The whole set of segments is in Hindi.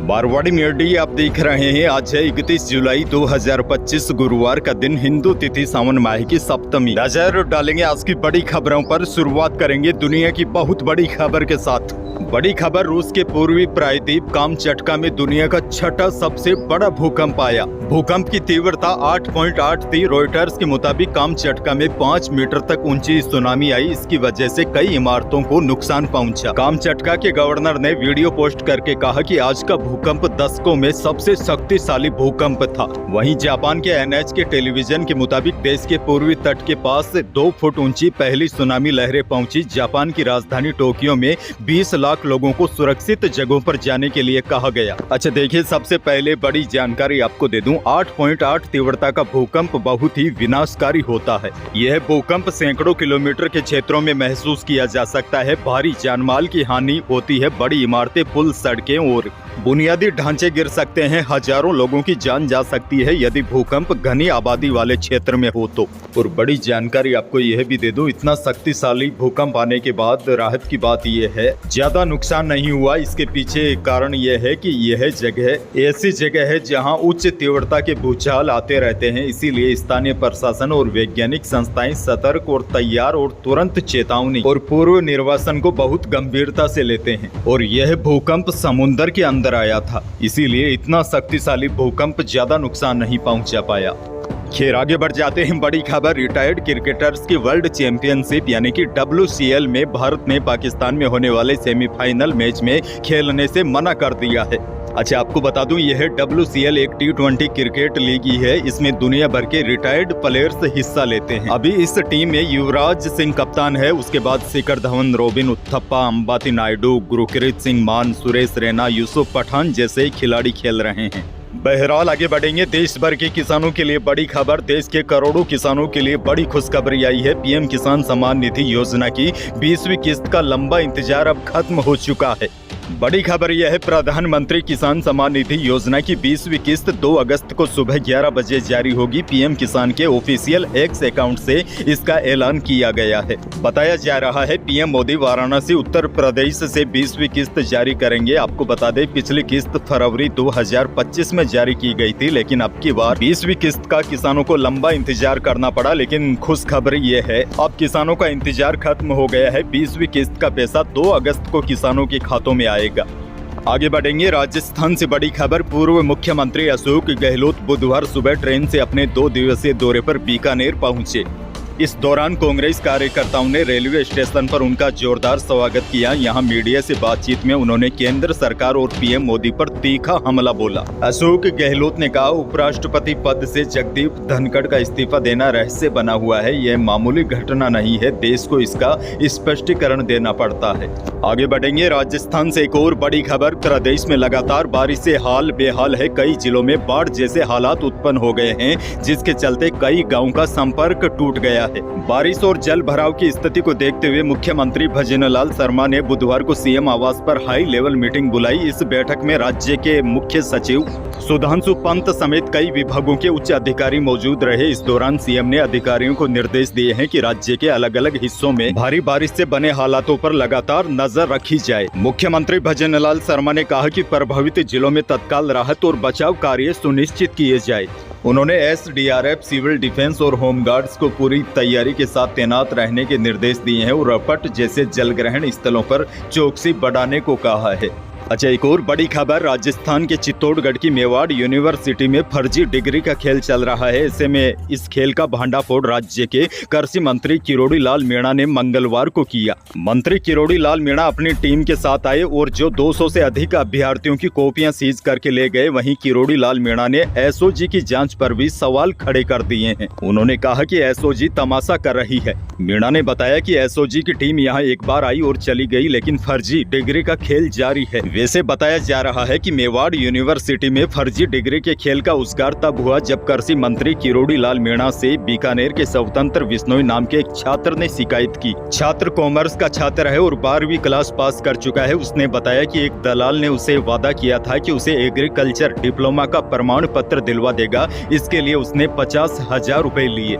मारवाड़ी मीडिया आप देख रहे हैं। आज है 31 जुलाई 2025 गुरुवार का दिन, हिंदू तिथि सावन माह की सप्तमी। नजर डालेंगे आज की बड़ी खबरों पर। शुरुआत करेंगे दुनिया की बहुत बड़ी खबर के साथ। बड़ी खबर, रूस के पूर्वी प्रायद्वीप कामचटका में दुनिया का छठा सबसे बड़ा भूकंप आया। भूकंप की तीव्रता 8.8 थी। रॉयटर्स के मुताबिक कामचटका में 5 मीटर तक ऊंची सुनामी आई। इसकी वजह से कई इमारतों को नुकसान पहुंचा। कामचटका के गवर्नर ने वीडियो पोस्ट करके कहा कि आज का भूकंप दशकों में सबसे शक्तिशाली भूकंप था। वहीं जापान के NH के टेलीविजन के मुताबिक देश के पूर्वी तट के पास 2 फुट ऊंची पहली सुनामी लहरें पहुंची। जापान की राजधानी टोक्यो में 20 लाख लोगों को सुरक्षित जगहों पर जाने के लिए कहा गया। अच्छा देखिए, सबसे पहले बड़ी जानकारी आपको दे दूं। 8.8 तीव्रता का भूकंप बहुत ही विनाशकारी होता है। यह भूकंप सैकड़ों किलोमीटर के क्षेत्रों में महसूस किया जा सकता है। भारी जानमाल की हानि होती है। बड़ी इमारतें, पुल, सड़कें और बुनियादी ढांचे गिर सकते हैं। हजारों लोगों की जान जा सकती है यदि भूकंप घनी आबादी वाले क्षेत्र में हो तो। और बड़ी जानकारी आपको यह भी दे दूं, इतना शक्तिशाली भूकंप आने के बाद राहत की बात यह है, ज्यादा नुकसान नहीं हुआ। इसके पीछे कारण यह है कि यह जगह ऐसी जगह है जहां उच्च तीव्रता के भूचाल आते रहते हैं। इसीलिए स्थानीय प्रशासन और वैज्ञानिक संस्थाएं सतर्क और तैयार और तुरंत चेतावनी और पूर्व निर्वासन को बहुत गंभीरता से लेते हैं। और यह भूकंप समुद्र के अंदर आया था, इसीलिए इतना शक्तिशाली भूकंप ज्यादा नुकसान नहीं पहुंचा पाया। खैर आगे बढ़ जाते हैं। बड़ी खबर, रिटायर्ड क्रिकेटर्स की वर्ल्ड चैंपियनशिप यानी कि WCL में भारत ने पाकिस्तान में होने वाले सेमीफाइनल मैच में खेलने से मना कर दिया है। अच्छा आपको बता दूं, यह WCL एक T20 क्रिकेट लीग ही है। इसमें दुनिया भर के रिटायर्ड प्लेयर्स हिस्सा लेते हैं। अभी इस टीम में युवराज सिंह कप्तान है। उसके बाद शिखर धवन, रॉबिन उथप्पा, अंबाती नायडू, गुरकीरत सिंह मान, सुरेश रैना, यूसुफ पठान जैसे खिलाड़ी खेल रहे हैं। बहरहाल आगे बढ़ेंगे। देश भर के किसानों के लिए बड़ी खबर। देश के करोड़ों किसानों के लिए बड़ी खुशखबरी आई है। PM किसान सम्मान निधि योजना की 20वीं किस्त का लंबा इंतजार अब खत्म हो चुका है। बड़ी खबर यह है, प्रधानमंत्री किसान सम्मान निधि योजना की 20वीं किस्त 2 अगस्त को सुबह 11 बजे जारी होगी। PM किसान के ऑफिशियल X अकाउंट से इसका ऐलान किया गया है। बताया जा रहा है PM मोदी वाराणसी उत्तर प्रदेश से 20वीं किस्त जारी करेंगे। आपको बता दें, पिछली किस्त फरवरी 2025 में जारी की गई थी, लेकिन अब की बार 20वीं किस्त का किसानों को लंबा इंतजार करना पड़ा। लेकिन खुशखबरी ये है, अब किसानों का इंतजार खत्म हो गया है। 20वीं किस्त का पैसा 2 अगस्त को किसानों के खातों में आएगा। आगे बढ़ेंगे। राजस्थान से बड़ी खबर, पूर्व मुख्यमंत्री अशोक गहलोत बुधवार सुबह ट्रेन से अपने 2 दिवसीय दौरे पर बीकानेर पहुंचे। इस दौरान कांग्रेस कार्यकर्ताओं ने रेलवे स्टेशन पर उनका जोरदार स्वागत किया। यहां मीडिया से बातचीत में उन्होंने केंद्र सरकार और PM मोदी पर तीखा हमला बोला। अशोक गहलोत ने कहा, उपराष्ट्रपति पद से जगदीप धनखड़ का इस्तीफा देना रहस्य बना हुआ है। यह मामूली घटना नहीं है, देश को इसका स्पष्टीकरण देना पड़ता है। आगे बढ़ेंगे। राजस्थान से एक और बड़ी खबर, प्रदेश में लगातार बारिश से हाल बेहाल है। कई जिलों में बाढ़ जैसे हालात उत्पन्न हो गए हैं, जिसके चलते कई गाँव का संपर्क टूट गया है। बारिश और जल भराव की स्थिति को देखते हुए मुख्यमंत्री भजनलाल शर्मा ने बुधवार को CM आवास पर हाई लेवल मीटिंग बुलाई। इस बैठक में राज्य के मुख्य सचिव सुधांशु पंत समेत कई विभागों के उच्च अधिकारी मौजूद रहे। इस दौरान CM ने अधिकारियों को निर्देश दिए हैं कि राज्य के अलग अलग हिस्सों में भारी बारिश से बने हालातों पर लगातार नजर रखी जाए। मुख्यमंत्री भजनलाल शर्मा ने कहा कि प्रभावित जिलों में तत्काल राहत और बचाव कार्य सुनिश्चित किए जाए। उन्होंने SDRF, सिविल डिफेंस और होमगार्ड्स को पूरी तैयारी के साथ तैनात रहने के निर्देश दिए हैं और रपट जैसे जलग्रहण स्थलों पर चौकसी बढ़ाने को कहा है। अच्छा एक और बड़ी खबर, राजस्थान के चित्तौड़गढ़ की मेवाड़ यूनिवर्सिटी में फर्जी डिग्री का खेल चल रहा है। ऐसे में इस खेल का भांडाफोड़ राज्य के कृषि मंत्री किरोड़ी लाल मीणा ने मंगलवार को किया। मंत्री किरोड़ी लाल मीणा अपनी टीम के साथ आए और जो 200 से अधिक अभ्यर्थियों की कॉपियां सीज करके ले गए। वहीं किरोड़ी लाल मीणा ने SOG की जांच पर भी सवाल खड़े कर दिए हैं। उन्होंने कहा कि SOG तमाशा कर रही है। मीणा ने बताया कि SOG की टीम यहाँ एक बार आई और चली गई, लेकिन फर्जी डिग्री का खेल जारी है। वैसे बताया जा रहा है कि मेवाड़ यूनिवर्सिटी में फर्जी डिग्री के खेल का उद्गार तब हुआ जब कृषि मंत्री किरोड़ी लाल मीणा से बीकानेर के स्वतंत्र बिश्नोई नाम के एक छात्र ने शिकायत की। छात्र कॉमर्स का छात्र है और 12वीं क्लास पास कर चुका है। उसने बताया कि एक दलाल ने उसे वादा किया था कि उसे एग्रीकल्चर डिप्लोमा का प्रमाण पत्र दिलवा देगा। इसके लिए उसने 50,000 रुपए लिए।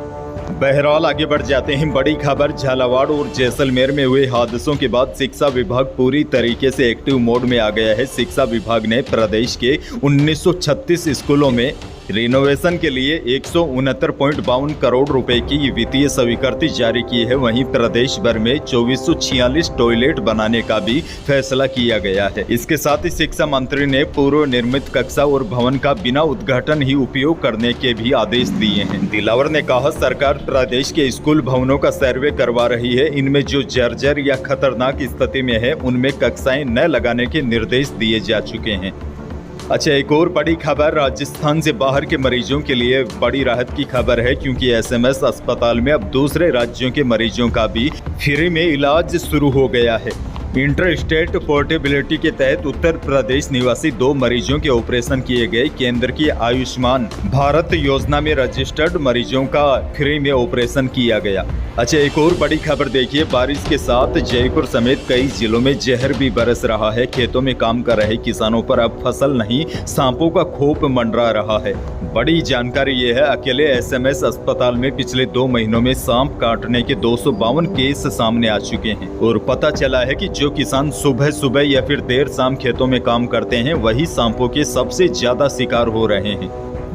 बहरहाल आगे बढ़ जाते हैं। बड़ी खबर, झालावाड़ और जैसलमेर में हुए हादसों के बाद शिक्षा विभाग पूरी तरीके से एक्टिव मोड में आ गया है। शिक्षा विभाग ने प्रदेश के 1936 स्कूलों में रिनोवेशन के लिए 169.52 करोड़ रुपए की वित्तीय स्वीकृति जारी की है। वहीं प्रदेश भर में 2446 टॉयलेट बनाने का भी फैसला किया गया है। इसके साथ ही शिक्षा मंत्री ने पूर्व निर्मित कक्षा और भवन का बिना उद्घाटन ही उपयोग करने के भी आदेश दिए हैं। दिलावर ने कहा, सरकार प्रदेश के स्कूल भवनों का सर्वे करवा रही है। इनमें जो जर्जर या खतरनाक स्थिति में है उनमें कक्षाएं न लगाने के निर्देश दिए जा चुके हैं। अच्छा, एक और बड़ी खबर, राजस्थान से बाहर के मरीजों के लिए बड़ी राहत की खबर है, क्योंकि एसएमएस अस्पताल में अब दूसरे राज्यों के मरीजों का भी फ्री में इलाज शुरू हो गया है। इंटर स्टेट पोर्टेबिलिटी के तहत उत्तर प्रदेश निवासी 2 मरीजों के ऑपरेशन किए गए। केंद्र की आयुष्मान भारत योजना में रजिस्टर्ड मरीजों का फ्री में ऑपरेशन किया गया। अच्छा, एक और बड़ी खबर देखिए, बारिश के साथ जयपुर समेत कई जिलों में जहर भी बरस रहा है। खेतों में काम कर रहे किसानों पर अब फसल नहीं, सांपों का खौफ मंडरा रहा है। बड़ी जानकारी ये है, अकेले एसएमएस अस्पताल में पिछले 2 महीनों में सांप काटने के 252 केस सामने आ चुके हैं। और पता चला है कि जो किसान सुबह सुबह या फिर देर शाम खेतों में काम करते हैं, वही सांपों के सबसे ज्यादा शिकार हो रहे हैं।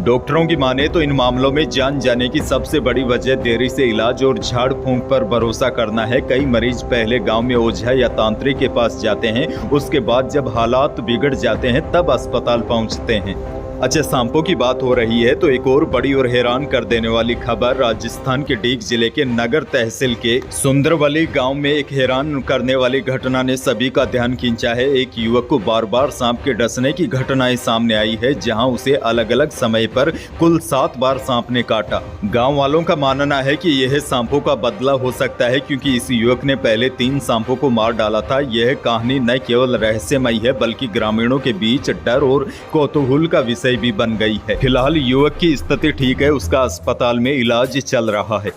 डॉक्टरों की माने तो इन मामलों में जान जाने की सबसे बड़ी वजह देरी से इलाज और झाड़ फूंक पर भरोसा करना है। कई मरीज पहले गांव में ओझा या तांत्रिक के पास जाते हैं, उसके बाद जब हालात बिगड़ जाते हैं तब अस्पताल पहुंचते हैं। अच्छा, सांपों की बात हो रही है तो एक और बड़ी और हैरान कर देने वाली खबर, राजस्थान के डीग जिले के नगर तहसील के सुंदरवली गांव में एक हैरान करने वाली घटना ने सभी का ध्यान खींचा है। एक युवक को बार बार सांप के डसने की घटनाएं सामने आई है, जहां उसे अलग अलग समय पर कुल 7 बार सांप ने काटा। गाँव वालों का मानना है कि यह सांपों का बदला हो सकता है, क्योंकि इस युवक ने पहले 3 सांपों को मार डाला था। यह कहानी न केवल रहस्यमयी है बल्कि ग्रामीणों के बीच डर और कौतूहल का विषय भी बन गई है। फिलहाल युवक की स्थिति ठीक है, उसका अस्पताल में इलाज चल रहा है।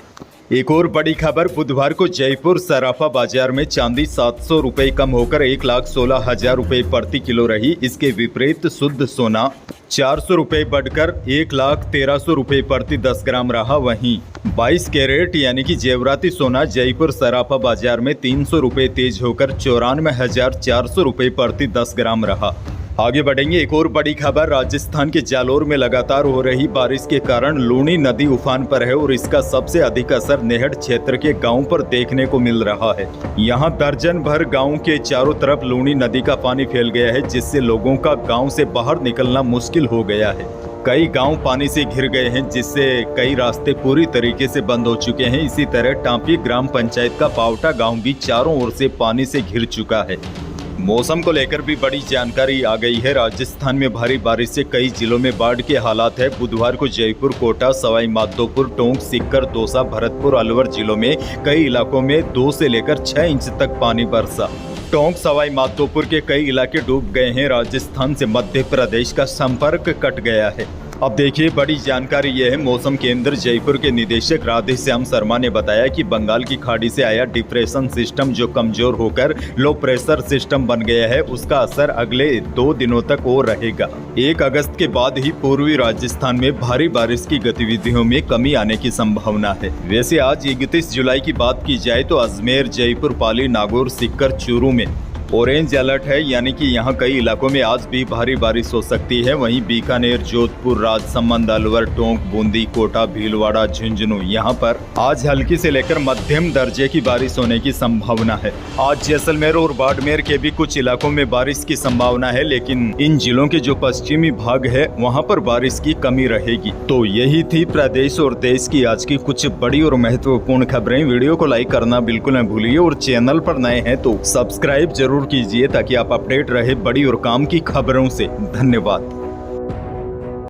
एक और बड़ी खबर, बुधवार को जयपुर सराफा बाजार में चांदी 700 रुपए कम होकर 1,16,000 रुपए प्रति किलो रही। इसके विपरीत शुद्ध सोना 400 रुपए बढ़कर 1,13,000 रुपए प्रति 10 ग्राम रहा। वहीं 22 कैरेट यानी कि जेवराती सोना जयपुर सराफा बाजार में 300 रुपए तेज होकर 94,400 रुपए प्रति 10 ग्राम रहा। आगे बढ़ेंगे। एक और बड़ी खबर, राजस्थान के जालोर में लगातार हो रही बारिश के कारण लूनी नदी उफान पर है और इसका सबसे अधिक असर नेहड़ क्षेत्र के गांव पर देखने को मिल रहा है। यहां दर्जन भर गांव के चारों तरफ लूनी नदी का पानी फैल गया है, जिससे लोगों का गांव से बाहर निकलना मुश्किल हो गया है। कई गांव पानी से घिर गए हैं, जिससे कई रास्ते पूरी तरीके से बंद हो चुके हैं। इसी तरह टांपी ग्राम पंचायत का पावटा गाँव भी चारों ओर से पानी से घिर चुका है। मौसम को लेकर भी बड़ी जानकारी आ गई है। राजस्थान में भारी बारिश से कई जिलों में बाढ़ के हालात है। बुधवार को जयपुर, कोटा, सवाई माधोपुर, टोंक, सीकर, दौसा, भरतपुर, अलवर जिलों में कई इलाकों में 2 से लेकर 6 इंच तक पानी बरसा। टोंक, सवाई माधोपुर के कई इलाके डूब गए हैं। राजस्थान से मध्य प्रदेश का संपर्क कट गया है। अब देखिए, बड़ी जानकारी यह है, मौसम केंद्र जयपुर के निदेशक राधेश्याम शर्मा ने बताया कि बंगाल की खाड़ी से आया डिप्रेशन सिस्टम जो कमजोर होकर लो प्रेशर सिस्टम बन गया है, उसका असर अगले 2 दिनों तक और रहेगा। 1 अगस्त के बाद ही पूर्वी राजस्थान में भारी बारिश की गतिविधियों में कमी आने की संभावना है। वैसे आज 31 जुलाई की बात की जाए तो अजमेर, जयपुर, पाली, नागौर, सीकर, चूरू में ऑरेंज अलर्ट है, यानी कि यहाँ कई इलाकों में आज भी भारी बारिश हो सकती है। वहीं बीकानेर, जोधपुर, राजसमंद, अलवर, टोंक, बूंदी, कोटा, भीलवाड़ा, झुंझुनू यहाँ पर आज हल्की से लेकर मध्यम दर्जे की बारिश होने की संभावना है। आज जैसलमेर और बाड़मेर के भी कुछ इलाकों में बारिश की संभावना है, लेकिन इन जिलों के जो पश्चिमी भाग है वहाँ पर बारिश की कमी रहेगी। तो यही थी प्रदेश और देश की आज की कुछ बड़ी और महत्वपूर्ण खबरें। वीडियो को लाइक करना बिल्कुल न भूलिए और चैनल पर नए हैं तो सब्सक्राइब जरूर कीजिए ताकि आप अपडेट रहे बड़ी और काम की खबरों से। धन्यवाद।